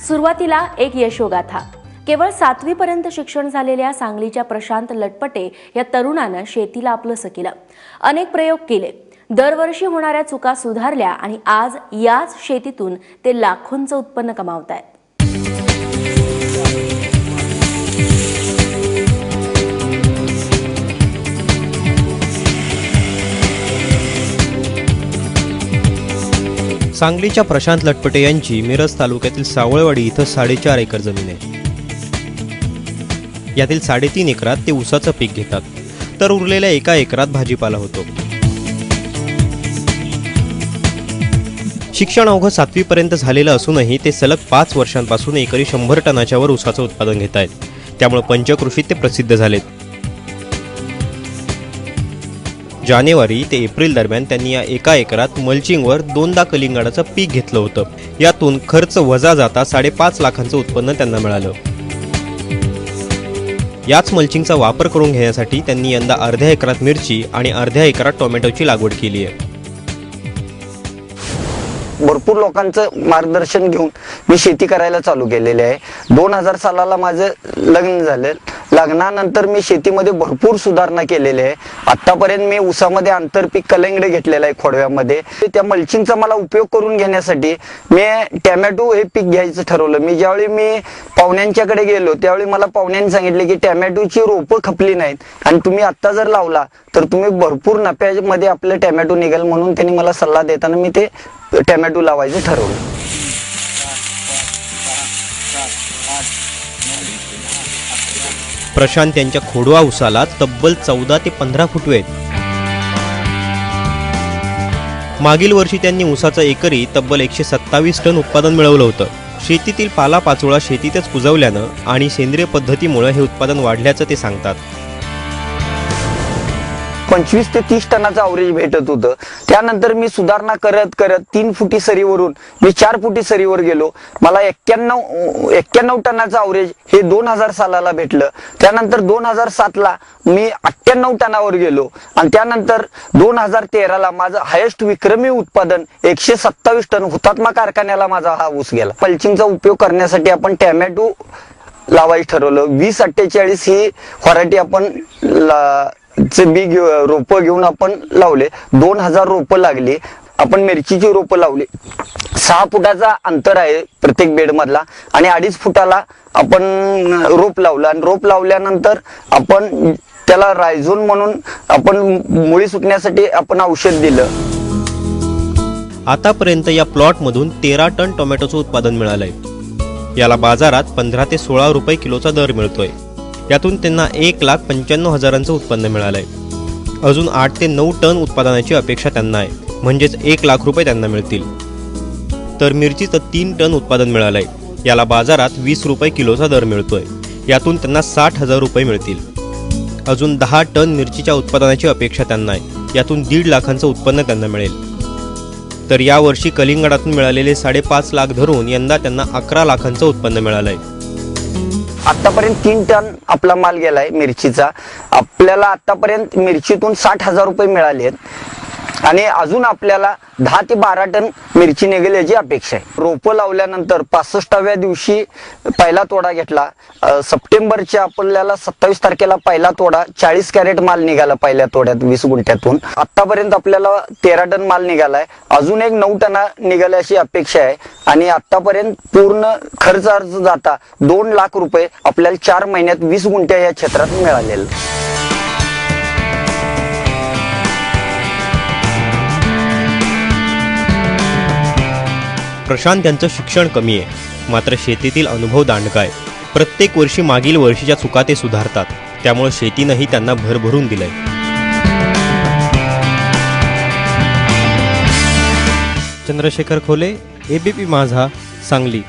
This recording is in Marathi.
सुरुवातीला एक यशोगाथा। केवळ 7वी पर्यंत शिक्षण झालेल्या सांगलीच्या प्रशांत लटपटे या तरुणानं शेतीला आपलंसं केलं। अनेक प्रयोग केले, दरवर्षी होणाऱ्या चुका सुधारल्या आणि आज याच शेतीतून ते लाखोंचं उत्पन्न कमावतायत। सांगलीच्या प्रशांत लटपटे यांची मिरज तालुक्यातील सावळवाडी इथं 4.5 एकर जमीन आहे। यातील 3.5 एकरात ते ऊसाचं पीक घेतात, तर उरलेल्या 1 एकरात भाजीपाला होतो। शिक्षण अवघं 7वी पर्यंत झालेलं असूनही ते सलग 5 वर्षांपासून एकरी 100 टनाच्या वर ऊसाचं उत्पादन घेत आहेत। त्यामुळे पंचकृषीत ते प्रसिद्ध झालेत। जानेवारी ते एप्रिल दरम्यान त्यांनी या 1 एकरात मल्चिंगवर 2दा कलिंगडाचं पीक घेतलं होतं। यातून खर्च वजा जाता 5.5 लाखांचं उत्पन्न त्यांना मिळालं। याच मल्चिंगचा वापर करून घेण्यासाठी त्यांनी यंदा अर्ध्या एकरात मिरची आणि अर्ध्या एकरात टोमॅटोची लागवड केली आहे। भरपूर लोकांचं मार्गदर्शन घेऊन मी शेती करायला चालू केलेली आहे। 2000 सालाला माझं लग्न झालं। लग्नानंतर मी शेतीमध्ये भरपूर सुधारणा केलेली आहे। आतापर्यंत मी ऊसामध्ये आंतरपीक कलिंगड घेतलेलं आहे खोडव्यामध्ये। त्या मल्चिंगचा मला उपयोग करून घेण्यासाठी मी टोमॅटो हे पीक घ्यायचं ठरवलं। मी ज्यावेळी मी पाहुण्यांच्याकडे गेलो त्यावेळी मला पाहुण्यांनी सांगितले की टोमॅटोची रोपं खपली नाहीत आणि तुम्ही आत्ता जर लावला तर तुम्ही भरपूर नफ्यामध्ये आपलं टोमॅटो निघेल, म्हणून त्यांनी मला सल्ला देताना मी ते टोमॅटो लावायचं ठरवलं। प्रशांत यांच्या खोडवा ऊसाला तब्बल 14 ते 15 फुटवे आहेत। मागील वर्षी त्यांनी ऊसाचं एकरी तब्बल 127 टन उत्पादन मिळवलं होतं। शेतीतील पालापाचोळा शेतीतच कुजवल्यानं आणि सेंद्रिय पद्धतीमुळे हे उत्पादन वाढल्याचं ते सांगतात। 25 ते 30 टनाचं अवरेज भेटत होतं। त्यानंतर मी सुधारणा करत करत 3 फुटी सरीवरून मी 4 फुटी सरीवर गेलो। मला 91 टनाचं अवरेज हे 2000 सालाला भेटलं। त्यानंतर 2007ला मी 98 टनावर गेलो आणि त्यानंतर 2013ला माझं हायेस्ट विक्रमी उत्पादन 127 टन हुतात्मा कारखान्याला माझा हा ऊस गेला। मल्चिंगचा उपयोग करण्यासाठी आपण टोमॅटो लावायचं ठरवलं। 2048 ही व्हरायटी आपण बी रोपं घेऊन आपण लावले। 2000 रोपं लागली। आपण मिरचीची रोपं लावली। 6 फुटाचा अंतर आहे प्रत्येक बेड मधला आणि 2.5 फुटाला आपण रोप लावलं आणि रोप लावल्यानंतर आपण त्याला रायझोन म्हणून आपण मुळी सुटण्यासाठी आपण औषध दिलं। आतापर्यंत या प्लॉट मधून 13 टन टोमॅटोचं उत्पादन मिळालंय। याला बाजारात 15 ते 16 रुपये किलोचा दर मिळतोय। यातून त्यांना 1,95,000चं उत्पन्न मिळालंय। अजून 8 ते 9 टन उत्पादनाची अपेक्षा त्यांना आहे, म्हणजेच 1 लाख रुपये त्यांना मिळतील। तर मिरचीचं 3 टन उत्पादन मिळालंय। याला बाजारात 20 रुपये किलोचा दर मिळतोय। यातून त्यांना 60,000 रुपये मिळतील। अजून 10 टन मिरचीच्या उत्पादनाची अपेक्षा त्यांना आहे। यातून 1.5 लाखांचं उत्पन्न त्यांना मिळेल। तर यावर्षी कलिंगडातून मिळालेले 5.5 लाख धरून यंदा त्यांना 11 लाखांचं उत्पन्न मिळालंय। आतापर्यंत 3 टन आपला माल गेलाय मिरचीचा। आपल्याला आतापर्यंत मिरचीतून 60,000 रुपये मिळाले आहेत आणि अजून आपल्याला 10 ते 12 टन मिरची निघेल याची अपेक्षा आहे। रोपं लावल्यानंतर 65व्या दिवशी पहिला तोडा घेतला। सप्टेंबरच्या आपल्याला 27 तारखेला पहिला तोडा 40 कॅरेट माल निघाला पहिल्या तोड्यात 20 गुंठ्यातून। आतापर्यंत आपल्याला 13 टन माल निघालाय। अजून एक 9 टन निघाल अशी अपेक्षा आहे आणि आतापर्यंत पूर्ण खर्च अर्ज जाता 2 लाख रुपये आपल्याला 4 महिन्यात 20 गुंठ्या या क्षेत्रात मिळालेलं। प्रशांत यांचं शिक्षण कमी आहे, मात्र शेतीतील अनुभव दांडका आहे। प्रत्येक वर्षी मागील वर्षीच्या चुका ते सुधारतात, त्यामुळे शेतीनंही त्यांना भरभरून दिलंय। चंद्रशेखर खोले, ABP माझा, सांगली।